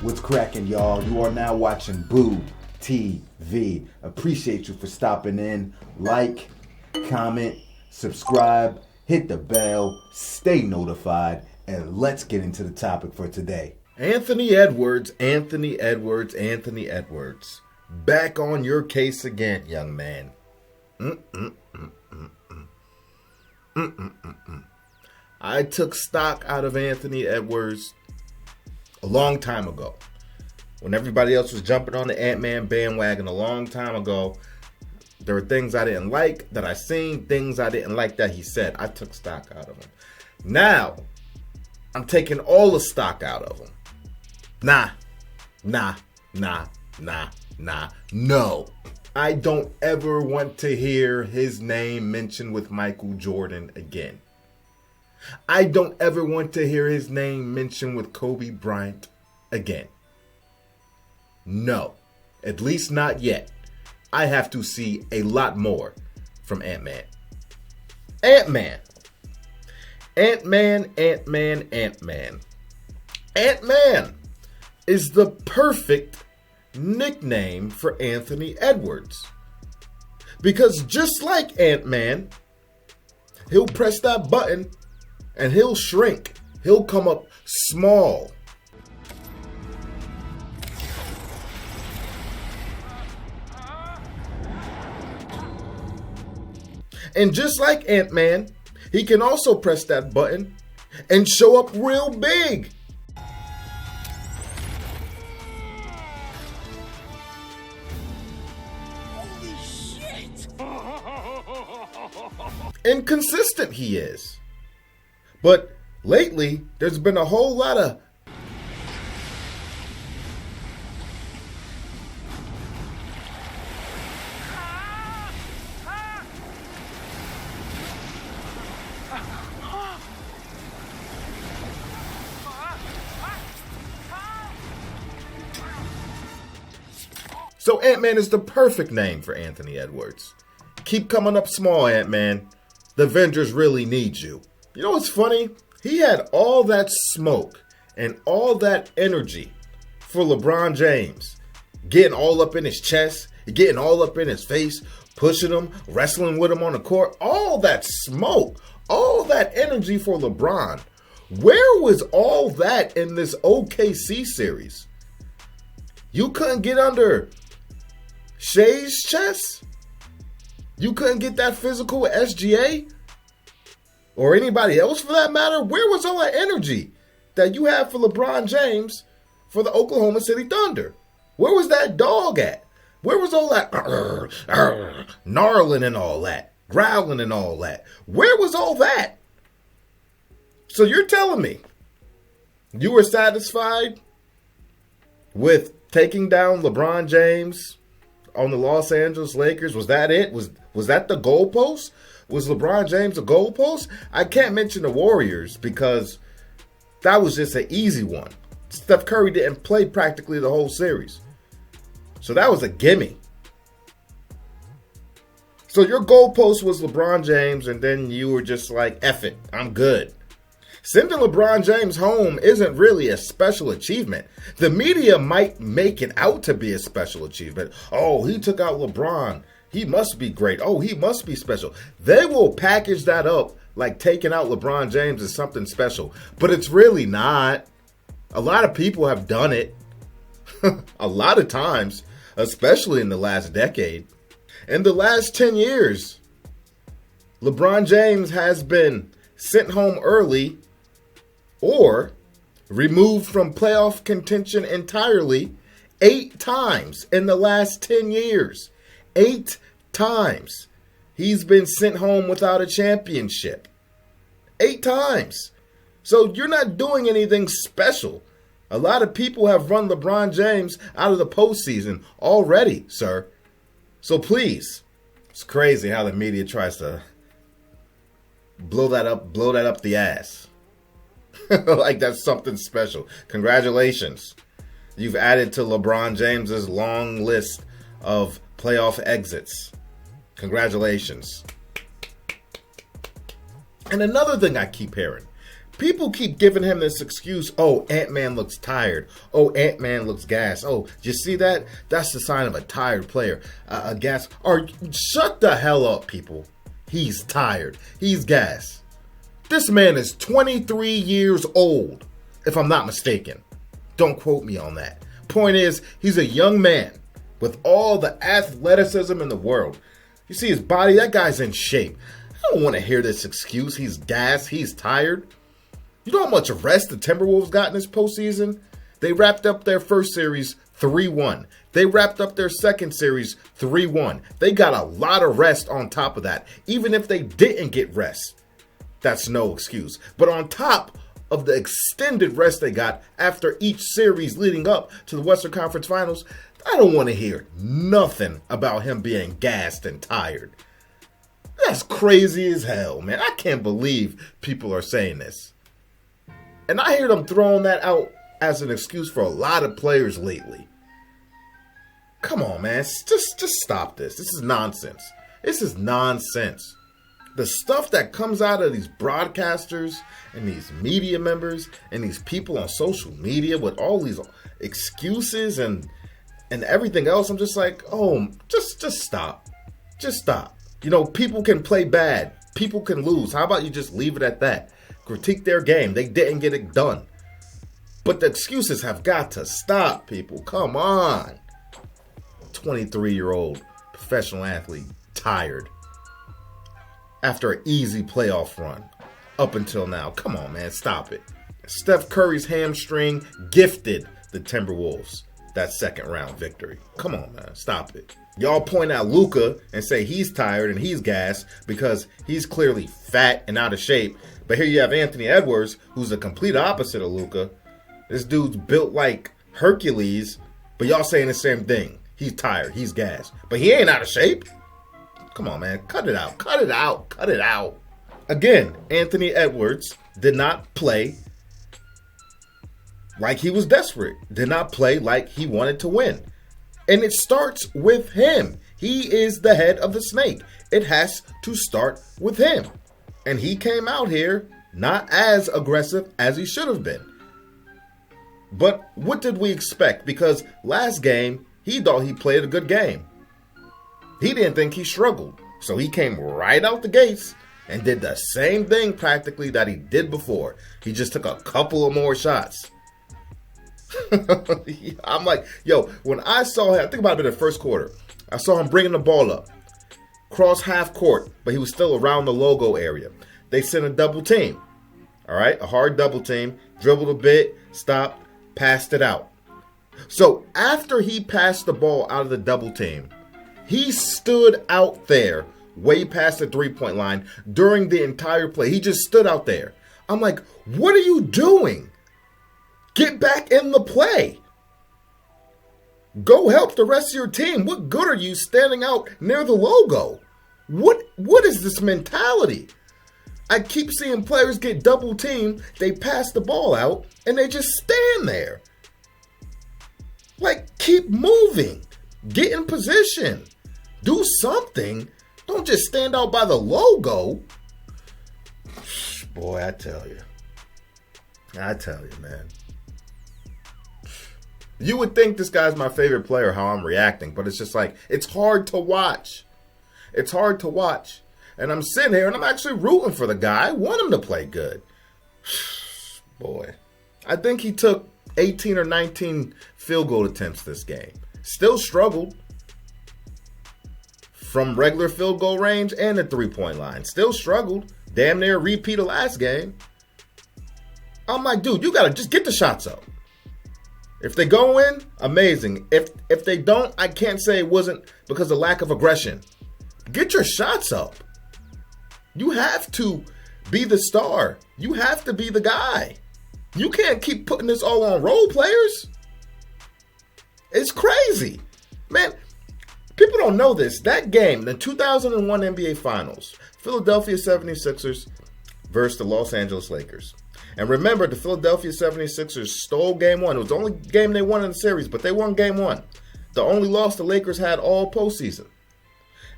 What's cracking, y'all? You are now watching Boo TV. Appreciate you for stopping in. Like, comment, subscribe, hit the bell, stay notified, and let's get into the topic for today. Anthony Edwards. Back on your case again, young man. I took stock out of Anthony Edwards a long time ago. When everybody else was jumping on the Antman bandwagon a long time ago, there were things I didn't like that I seen, things I didn't like that he said. I took stock out of him. Now, I'm taking all the stock out of him. No. I don't ever want to hear his name mentioned with Michael Jordan again. I don't ever want to hear his name mentioned with Kobe Bryant again. No, at least not yet. I have to see a lot more from Antman. Antman is the perfect nickname for Anthony Edwards. Because just like Antman, he'll press that button and he'll shrink. He'll come up small. And just like Antman, he can also press that button and show up real big. Holy shit! Inconsistent he is. But lately, there's been a whole lot of So Antman is the perfect name for Anthony Edwards. Keep coming up small, Antman. The Avengers really need you. You know what's funny? He had all that smoke and all that energy for LeBron James. Getting all up in his chest, getting all up in his face, pushing him, wrestling with him on the court. All that smoke, all that energy for LeBron. Where was all that in this OKC series? You couldn't get under Shea's chest? You couldn't get that physical with SGA? Or anybody else for that matter? Where was all that energy that you had for LeBron James for the Oklahoma City Thunder? Where was that dog at? Where was all that gnarling and all that? Growling and all that? Where was all that? So you're telling me you were satisfied with taking down LeBron James on the Los Angeles Lakers? Was that it? Was that the goalpost? Was LeBron James a goalpost? I can't mention the Warriors because that was just an easy one. Steph Curry didn't play practically the whole series. So that was a gimme. So your goalpost was LeBron James, and then you were just like, F it, I'm good. Sending LeBron James home isn't really a special achievement. The media might make it out to be a special achievement. Oh, he took out LeBron. He must be great. Oh, he must be special. They will package that up like taking out LeBron James is something special. But it's really not. A lot of people have done it. A lot of times, especially in the last decade. In the last 10 years, LeBron James has been sent home early or removed from playoff contention entirely 8 times in the last 10 years. 8 times he's been sent home without a championship. 8 times. So you're not doing anything special. A lot of people have run LeBron James out of the postseason already, sir. So please, it's crazy how the media tries to blow that up the ass. Like that's something special. Congratulations. You've added to LeBron James's long list of playoff exits. Congratulations. And another thing I keep hearing, People keep giving him this excuse, oh, Antman looks tired. Oh, Antman looks gassed. Oh, did you see that? That's the sign of a tired player. A gas. Or shut the hell up, people. He's tired. He's gassed. This man is 23 years old, if I'm not mistaken. Don't quote me on that. Point is, he's a young man with all the athleticism in the world. You see his body? That guy's in shape. I don't want to hear this excuse. He's gassed. He's tired. You know how much rest the Timberwolves got in this postseason? They wrapped up their first series 3-1. They wrapped up their second series 3-1. They got a lot of rest on top of that. Even if they didn't get rest, that's no excuse. But on top of the extended rest they got after each series leading up to the Western Conference Finals, I don't want to hear nothing about him being gassed and tired. That's crazy as hell, man. I can't believe people are saying this. And I hear them throwing that out as an excuse for a lot of players lately. Come on, man. Just stop this. This is nonsense. This is nonsense. The stuff that comes out of these broadcasters and these media members and these people on social media with all these excuses and everything else, I'm just like, oh, just stop. Just stop. You know, people can play bad. People can lose. How about you just leave it at that? Critique their game. They didn't get it done. But the excuses have got to stop, people. Come on. 23-year-old professional athlete, tired. After an easy playoff run up until now. Come on, man. Stop it. Steph Curry's hamstring gifted the Timberwolves that second round victory. Come on, man. Stop it. Y'all point out Luka and say he's tired and he's gassed because he's clearly fat and out of shape. But here you have Anthony Edwards, who's the complete opposite of Luka. This dude's built like Hercules, but y'all saying the same thing. He's tired. He's gassed. But he ain't out of shape. Come on, man. Cut it out. Cut it out. Cut it out. Again, Anthony Edwards did not play like he was desperate. Did not play like he wanted to win. And it starts with him. He is the head of the snake. It has to start with him. And he came out here not as aggressive as he should have been. But what did we expect? Because last game, he thought he played a good game. He didn't think he struggled. So he came right out the gates and did the same thing practically that he did before. He just took a couple of more shots. I'm like, yo, when I saw him, I think about it in the first quarter. I saw him bringing the ball up, cross half court, but he was still around the logo area. They sent a double team. All right, a hard double team, dribbled a bit, stopped, passed it out. So after he passed the ball out of the double team, he stood out there way past the three-point line during the entire play. He just stood out there. I'm like, what are you doing? Get back in the play. Go help the rest of your team. What good are you standing out near the logo? What is this mentality? I keep seeing players get double teamed, they pass the ball out, and they just stand there. Like, keep moving. Get in position. Do something. Don't just stand out by the logo. Boy, I tell you, man. You would think this guy's my favorite player, how I'm reacting, but it's just like, it's hard to watch. It's hard to watch. And I'm sitting here and I'm actually rooting for the guy. I want him to play good. Boy. I think he took 18 or 19 field goal attempts this game. Still struggled from regular field goal range and the three-point line. Still struggled. Damn near repeat of last game. I'm like, dude, you got to just get the shots up. If they go in, amazing. If they don't, I can't say it wasn't because of lack of aggression. Get your shots up. You have to be the star. You have to be the guy. You can't keep putting this all on role players. It's crazy. Man, people don't know this. That game, the 2001 NBA Finals, Philadelphia 76ers versus the Los Angeles Lakers. And remember, the Philadelphia 76ers stole game one. It was the only game they won in the series, but they won game one. The only loss the Lakers had all postseason.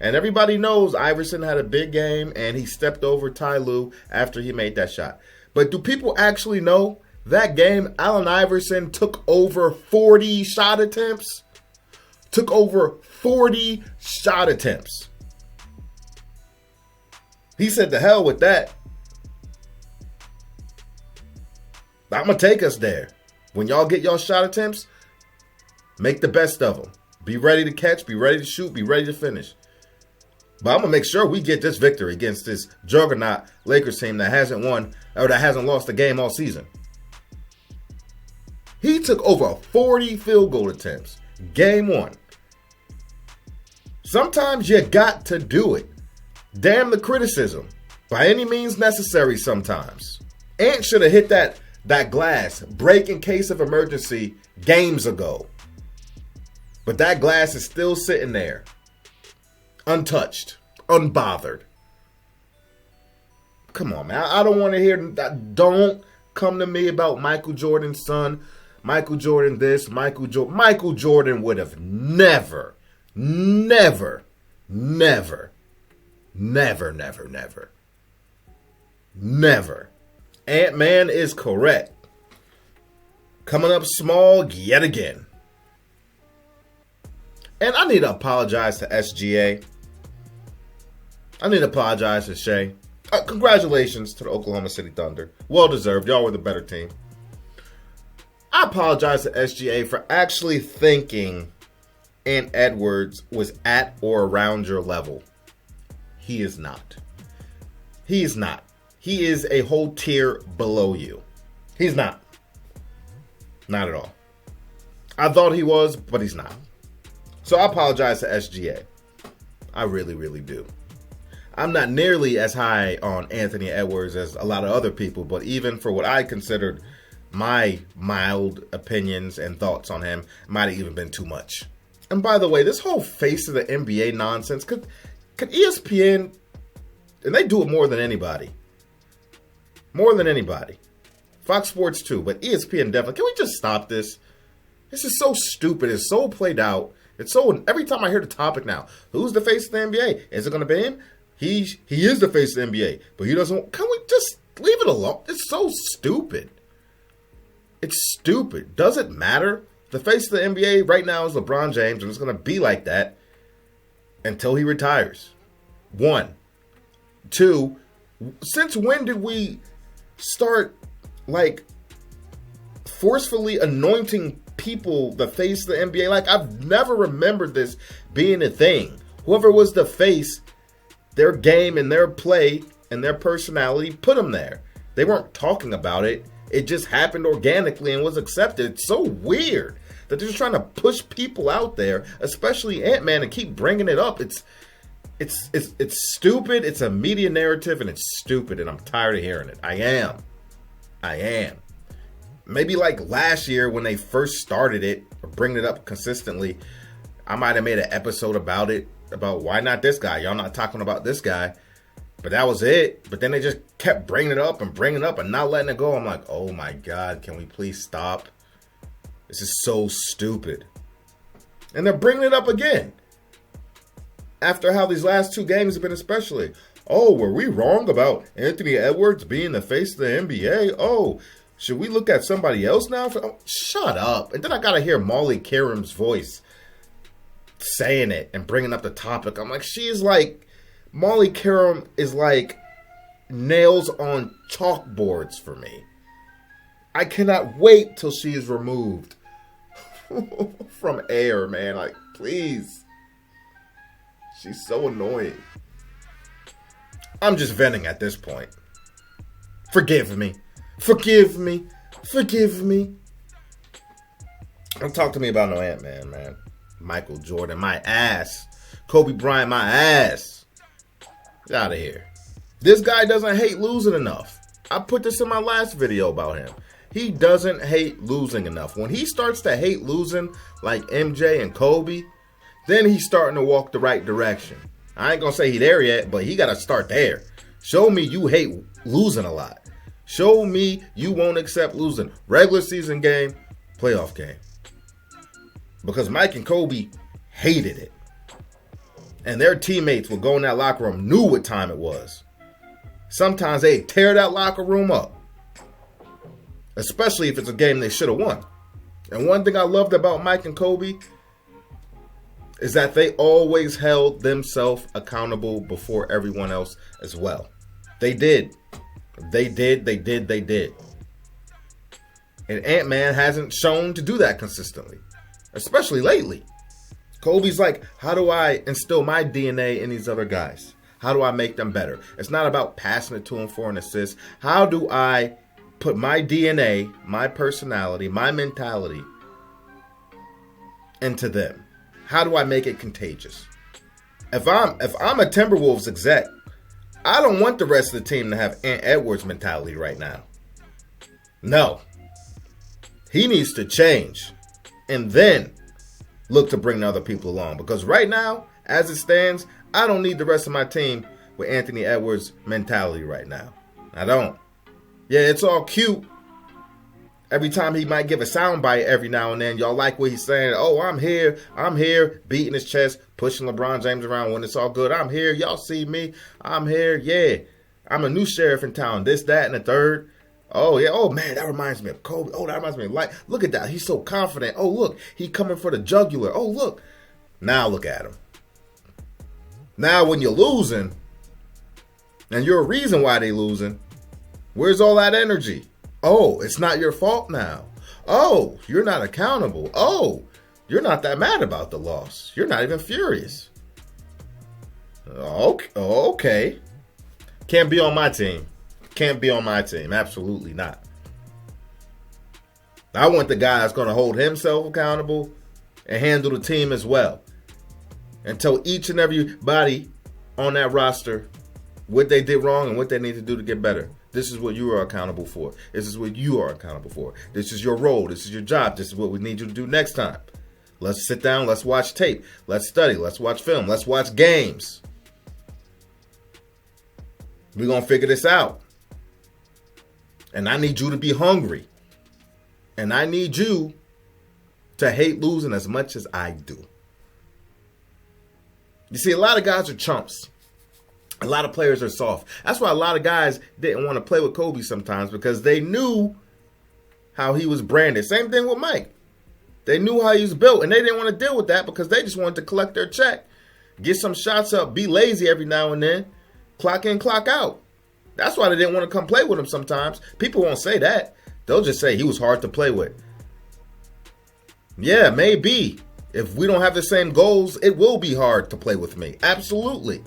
And everybody knows Iverson had a big game, and he stepped over Ty Lue after he made that shot. But do people actually know that game Allen Iverson took over 40 shot attempts? Took over 40 shot attempts. He said, "The hell with that. I'm going to take us there. When y'all get y'all shot attempts, make the best of them. Be ready to catch, be ready to shoot, be ready to finish. But I'm going to make sure we get this victory against this juggernaut Lakers team that hasn't won or that hasn't lost a game all season." He took over 40 field goal attempts. Game 1. Sometimes you got to do it. Damn the criticism. By any means necessary sometimes. Ant should have hit that glass, break in case of emergency, games ago. But that glass is still sitting there. Untouched. Unbothered. Come on, man. I don't want to hear that. Don't come to me about Michael Jordan's son. Michael Jordan this, Michael Jordan. Michael Jordan would have never. Antman is correct. Coming up small yet again. And I need to apologize to SGA. I need to apologize to Shea. Congratulations to the Oklahoma City Thunder. Well deserved. Y'all were the better team. I apologize to SGA for actually thinking Ant Edwards was at or around your level. He is not. He is not. He is a whole tier below you. He's not. Not at all. I thought he was, but he's not. So I apologize to SGA. I really, really do. I'm not nearly as high on Anthony Edwards as a lot of other people, but even for what I considered my mild opinions and thoughts on him, might have even been too much. And by the way, this whole face of the NBA nonsense, could ESPN, and they do it more than anybody. More than anybody. Fox Sports too, but ESPN definitely. Can we just stop this? This is so stupid. It's so played out. It's so, every time I hear the topic now, who's the face of the NBA? Is it going to be him? He is the face of the NBA, but he doesn't. Can we just leave it alone? It's so stupid. It's stupid. Does it matter? The face of the NBA right now is LeBron James, and it's going to be like that until he retires. 1. 2, since when did we start, like, forcefully anointing people the face of the NBA? Like, I've never remembered this being a thing. Whoever was the face, their game and their play and their personality put them there. They weren't talking about it. It just happened organically and was accepted. It's so weird that they're just trying to push people out there, especially Antman, and keep bringing it up. It's stupid. It's a media narrative, and it's stupid, and I'm tired of hearing it. I am. Maybe like last year when they first started it, or bringing it up consistently, I might have made an episode about it, about why not this guy? Y'all not talking about this guy. But that was it. But then they just kept bringing it up and not letting it go. I'm like, oh my God, can we please stop? This is so stupid. And they're bringing it up again. After how these last 2 games have been especially. Oh, were we wrong about Anthony Edwards being the face of the NBA? Oh, should we look at somebody else now? Shut up. And then I got to hear Molly Karam's voice saying it and bringing up the topic. I'm like, she's like, Molly Karam is like nails on chalkboards for me. I cannot wait till she is removed from air, man. Like, please. She's so annoying. I'm just venting at this point. Forgive me. Don't talk to me about no Antman, man. Michael Jordan, my ass. Kobe Bryant, my ass. Get out of here. This guy doesn't hate losing enough. I put this in my last video about him. He doesn't hate losing enough. When he starts to hate losing like MJ and Kobe, then he's starting to walk the right direction. I ain't going to say he there yet, but he got to start there. Show me you hate losing a lot. Show me you won't accept losing. Regular season game, playoff game. Because Mike and Kobe hated it. And their teammates would go in that locker room, knew what time it was. Sometimes they'd tear that locker room up. especially if it's a game they should have won. And one thing I loved about Mike and Kobe is that they always held themselves accountable before everyone else as well. They did. They did. And Antman hasn't shown to do that consistently, especially lately. Kobe's like, how do I instill my DNA in these other guys? How do I make them better? It's not about passing it to them for an assist. How do I put my DNA, my personality, my mentality into them? How do I make it contagious? If I'm a Timberwolves exec, I don't want the rest of the team to have Ant Edwards mentality right now. No. He needs to change and then look to bring other people along. Because right now, as it stands, I don't need the rest of my team with Anthony Edwards mentality right now. I don't. Yeah, it's all cute. Every time he might give a soundbite every now and then, y'all like what he's saying. Oh, I'm here, beating his chest, pushing LeBron James around when it's all good. I'm here, y'all see me. I'm here, yeah. I'm a new sheriff in town, this, that, and the third. Oh, yeah, oh, man, that reminds me of Kobe. Oh, that reminds me of Light. Look at that, he's so confident. Oh, look, he coming for the jugular. Oh, look. Now look at him. Now when you're losing, and you're a reason why they losing, where's all that energy? Oh, it's not your fault now. Oh, you're not accountable. Oh, you're not that mad about the loss. You're not even furious. Okay. Can't be on my team. Can't be on my team. Absolutely not. I want the guy that's going to hold himself accountable and handle the team as well. And tell each and everybody on that roster what they did wrong and what they need to do to get better. This is what you are accountable for. This is what you are accountable for. This is your role. This is your job. This is what we need you to do next time. Let's sit down. Let's watch tape. Let's study. Let's watch film. Let's watch games. We're going to figure this out. And I need you to be hungry. And I need you to hate losing as much as I do. You see, a lot of guys are chumps. A lot of players are soft. That's why a lot of guys didn't want to play with Kobe sometimes, because they knew how he was branded. Same thing with Mike. They knew how he was built, and they didn't want to deal with that because they just wanted to collect their check, get some shots up, be lazy every now and then, clock in, clock out. That's why they didn't want to come play with him sometimes. People won't say that. They'll just say he was hard to play with. Yeah, maybe. If we don't have the same goals, it will be hard to play with me. Absolutely.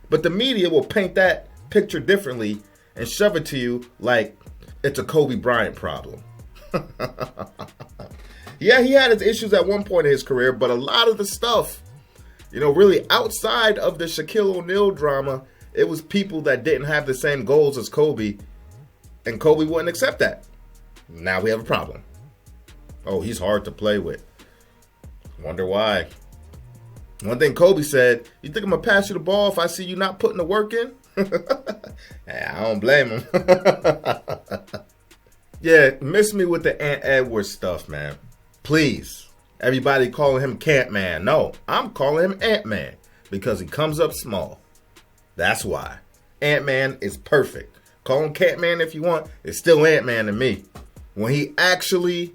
But the media will paint that picture differently and shove it to you like it's a Kobe Bryant problem. Yeah, he had his issues at one point in his career, but a lot of the stuff, really outside of the Shaquille O'Neal drama, it was people that didn't have the same goals as Kobe, and Kobe wouldn't accept that. Now we have a problem. Oh, he's hard to play with. Wonder why. One thing Kobe said, you think I'm going to pass you the ball if I see you not putting the work in? I don't blame him. Yeah, miss me with the Ant Edwards stuff, man. Please. Everybody calling him Cant Man. No, I'm calling him Antman because he comes up small. That's why. Antman is perfect. Call him Cant Man if you want. It's still Antman to me. When he actually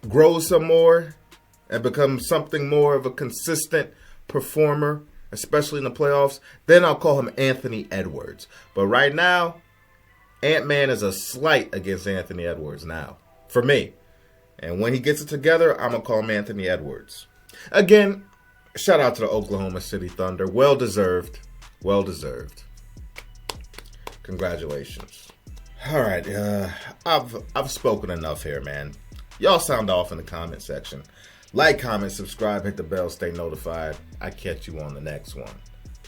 grows some more and becomes something more of a consistent performer, especially in the playoffs, then I'll call him Anthony Edwards. But right now, Antman is a slight against Anthony Edwards now, for me. And when he gets it together, I'm going to call him Anthony Edwards. Again, shout out to the Oklahoma City Thunder. Well deserved. Well deserved. Congratulations. All right, I've spoken enough here, man. Y'all sound off in the comment section. Like, comment, subscribe, hit the bell, stay notified. I catch you on the next one.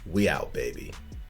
We out, baby.